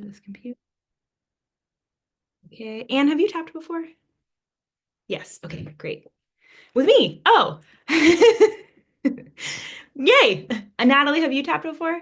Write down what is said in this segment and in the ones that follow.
this computer. Okay. Anne, have you tapped before? Yes. Okay, great. With me. Oh. Yay. Natalie, have you tapped before?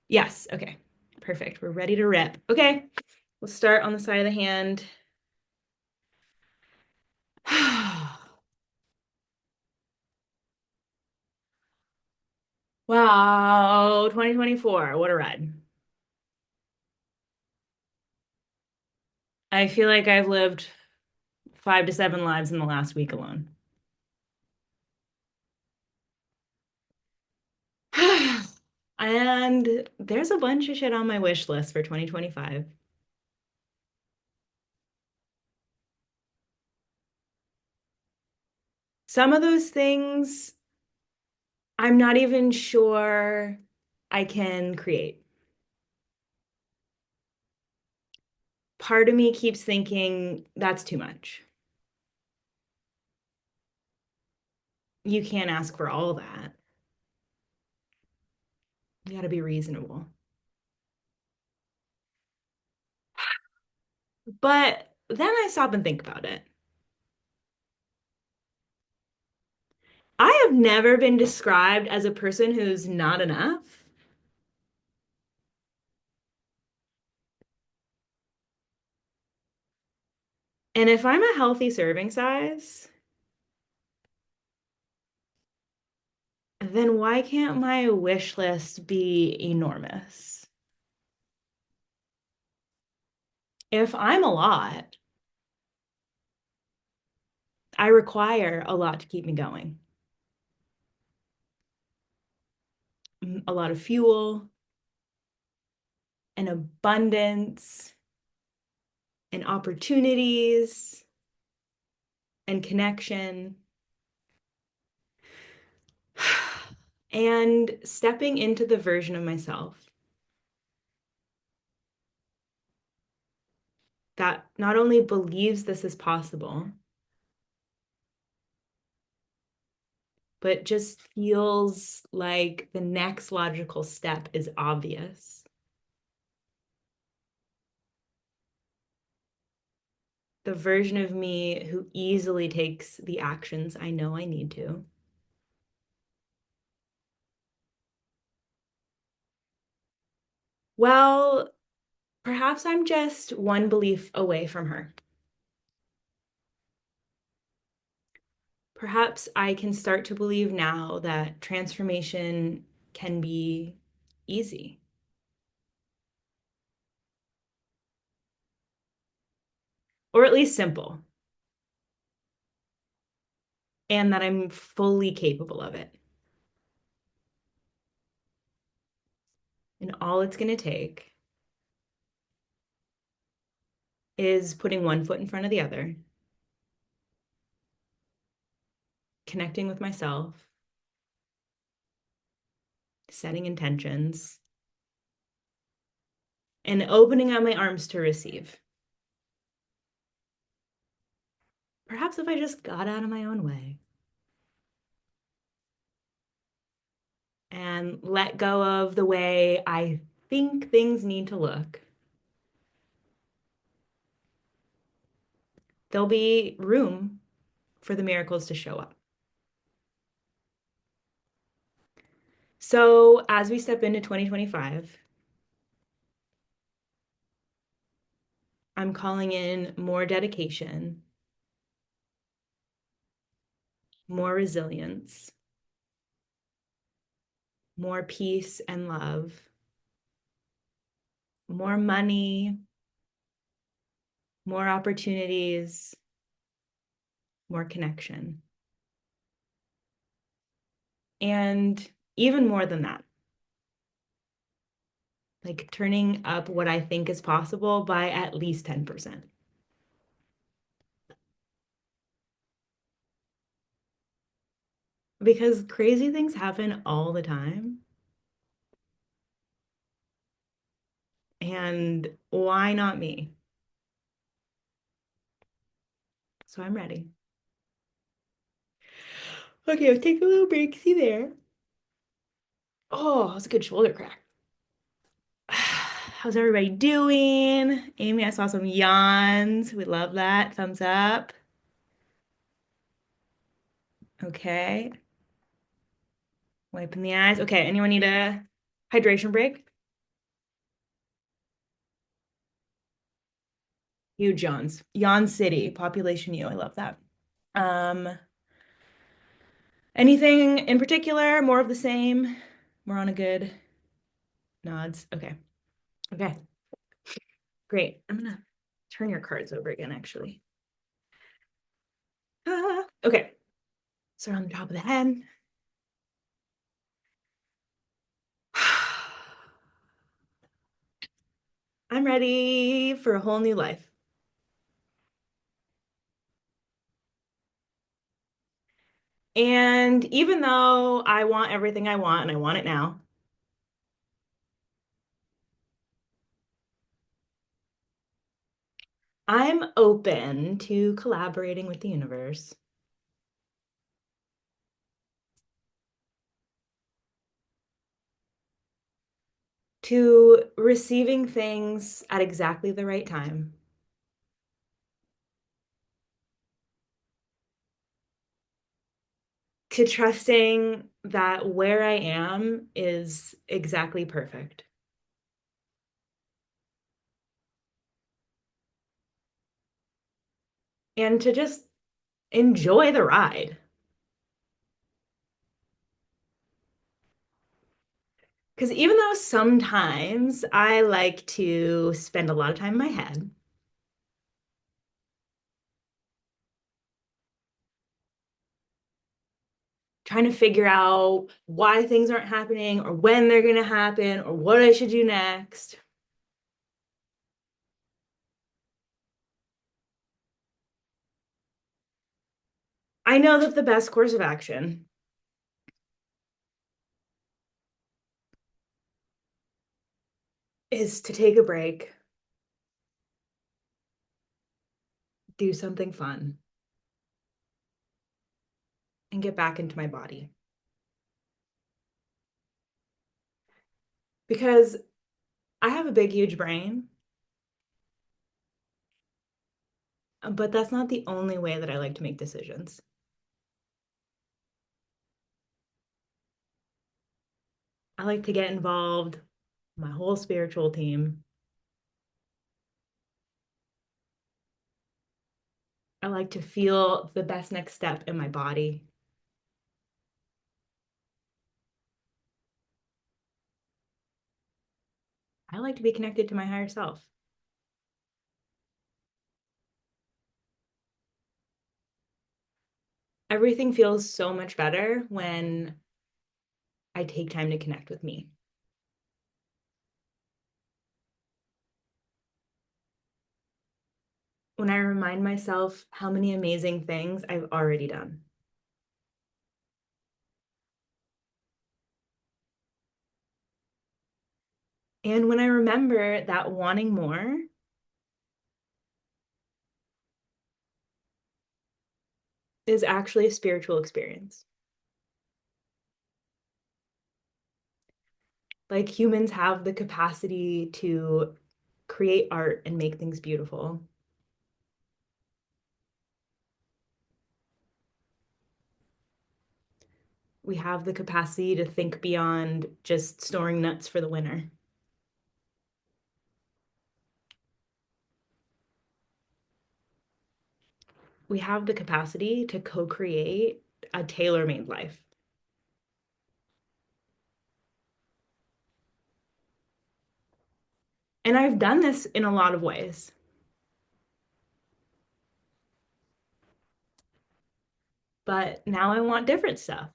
Yes. Okay. Perfect. We're ready to rip. Okay. We'll start on the side of the hand. Wow, 2024. What a ride. I feel like I've lived 5 to 7 lives in the last week alone. And there's a bunch of shit on my wish list for 2025. Some of those things I'm not even sure I can create. Part of me keeps thinking that's too much. You can't ask for all that. You got to be reasonable. But then I stop and think about it. I have never been described as a person who's not enough. And if I'm a healthy serving size, then why can't my wish list be enormous? If I'm a lot, I require a lot to keep me going. A lot of fuel, and abundance, and opportunities, and connection. And stepping into the version of myself that not only believes this is possible, but just feels like the next logical step is obvious. The version of me who easily takes the actions I know I need to. Well, perhaps I'm just one belief away from her. Perhaps I can start to believe now that transformation can be easy, or at least simple, and that I'm fully capable of it. And all it's going to take is putting one foot in front of the other, connecting with myself, setting intentions, and opening up my arms to receive. Perhaps if I just got out of my own way and let go of the way I think things need to look, there'll be room for the miracles to show up. So, as we step into 2025, I'm calling in more dedication, more resilience, more peace and love, more money, more opportunities, more connection. And even more than that, like turning up what I think is possible by at least 10%. Because crazy things happen all the time. And why not me? So I'm ready. Okay, I'll take a little break. See there. Oh, that's a good shoulder crack. How's everybody doing? Amy, I saw some yawns. We love that. Thumbs up. Okay. Wiping the eyes. Okay, anyone need a hydration break? Huge yawns. Yawn City, population U. I love that. Um, Anything in particular? More of the same? More on a good nods. Okay. Okay. Great. I'm gonna turn your cards over again, actually. Okay. So on the top of the head. I'm ready for a whole new life. And even though I want everything I want and I want it now, I'm open to collaborating with the universe, to receiving things at exactly the right time, to trusting that where I am is exactly perfect, and to just enjoy the ride. Because even though sometimes I like to spend a lot of time in my head, trying to figure out why things aren't happening or when they're going to happen or what I should do next, I know that the best course of action is to take a break, do something fun, and get back into my body. Because I have a big, huge brain, but that's not the only way that I like to make decisions. I like to get involved, my whole spiritual team. I like to feel the best next step in my body. I like to be connected to my higher self. Everything feels so much better when I take time to connect with me. When I remind myself how many amazing things I've already done. And when I remember that wanting more is actually a spiritual experience. Like humans have the capacity to create art and make things beautiful. We have the capacity to think beyond just storing nuts for the winter. We have the capacity to co-create a tailor-made life. And I've done this in a lot of ways. But now I want different stuff.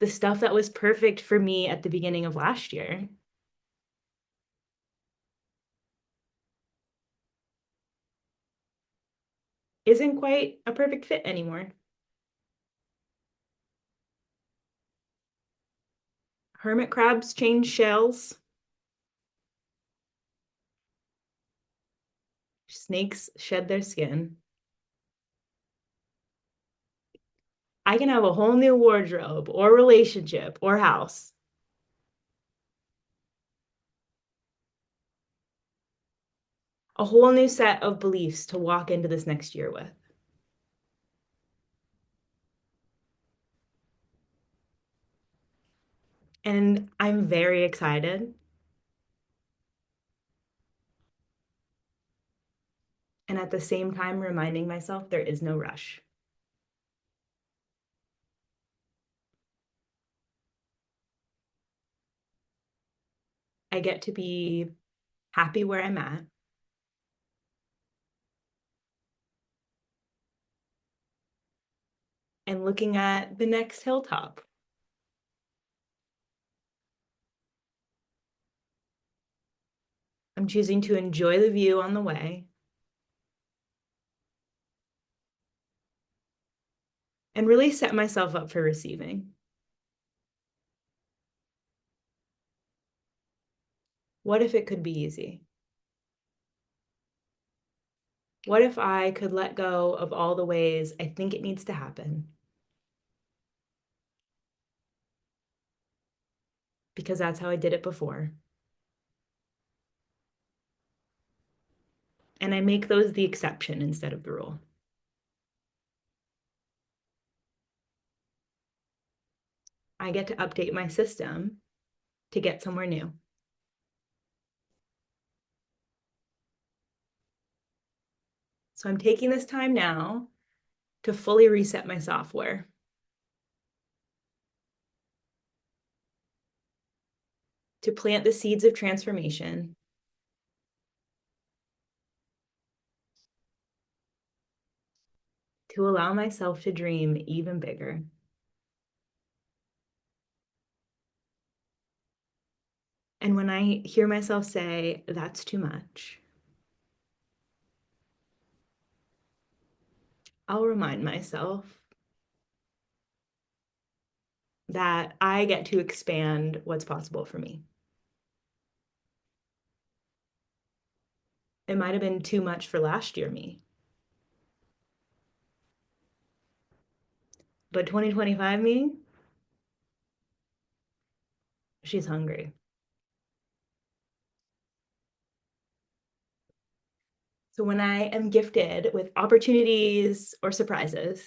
The stuff that was perfect for me at the beginning of last year isn't quite a perfect fit anymore. Hermit crabs change shells. Snakes shed their skin. I can have a whole new wardrobe or relationship or house. a whole new set of beliefs to walk into this next year with. And I'm very excited. And at the same time, reminding myself there is no rush. I get to be happy where I'm at. And looking at the next hilltop. I'm choosing to enjoy the view on the way and really set myself up for receiving. What if it could be easy? What if I could let go of all the ways I think it needs to happen? Because that's how I did it before. And I make those the exception instead of the rule. I get to update my system to get somewhere new. So I'm taking this time now to fully reset my software. To plant the seeds of transformation. To allow myself to dream even bigger. And when I hear myself say, that's too much, I'll remind myself that I get to expand what's possible for me. It might have been too much for last year me, but 2025 me, she's hungry. So when I am gifted with opportunities or surprises,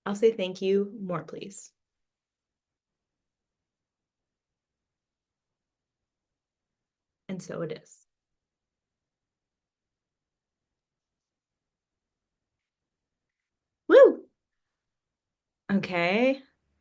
I'll say thank you, more please. And so it is. Woo! Okay.